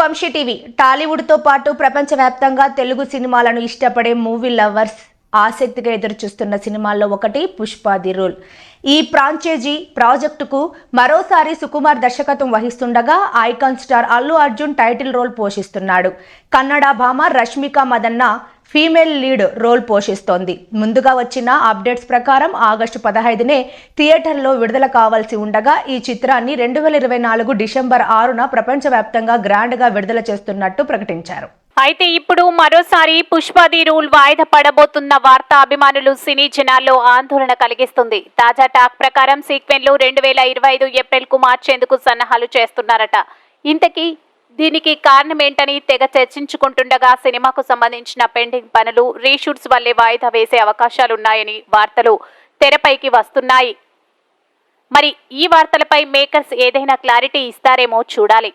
Vamsi TV. టాలీవుడ్తో పాటు ప్రపంచవ్యాప్తంగా తెలుగు సినిమాలను ఇష్టపడే మూవీ లవర్స్ ఆసక్తిగా ఎదురుచూస్తున్న సినిమాల్లో ఒకటి పుష్ప ది రూల్. ఈ ఫ్రాంచైజీ ప్రాజెక్టుకు మరోసారి సుకుమార్ దర్శకత్వం వహిస్తుండగా icon star Allu Arjun title role పోషిస్తున్నాడు. కన్నడ భామ Rashmika Mandanna female lead role పోషిస్తోంది. ముందుగా వచ్చిన అప్డేట్స్ ప్రకారం ఆగస్టు 15నే థియేటర్లో విడుదల కావాల్సి ఉండగా ఈ చిత్రాన్ని 2024 డిసెంబర్ 6న ప్రపంచవ్యాప్తంగా గ్రాండ్గా విడుదల చేస్తున్నట్టు ప్రకటించారు. అయితే ఇప్పుడు మరోసారి పుష్ప ది రూల్ వాయిదా పడబోతున్న వార్త అభిమానులు సినీ జనాల్లో ఆందోళన కలిగిస్తుంది. తాజా టాక్ ప్రకారం సీక్వెన్లు 2025 ఏప్రిల్కు మార్చేందుకు సన్నాహాలు చేస్తున్నారట. ఇంతకీ దీనికి కారణమేంటని తెగ చర్చించుకుంటుండగా సినిమాకు సంబంధించిన పెండింగ్ పనులు, రీషూట్స్ వల్లే వాయిదా వేసే అవకాశాలున్నాయని వార్తలు తెరపైకి వస్తున్నాయి. మరి ఈ వార్తలపై మేకర్స్ ఏదైనా క్లారిటీ ఇస్తారేమో చూడాలి.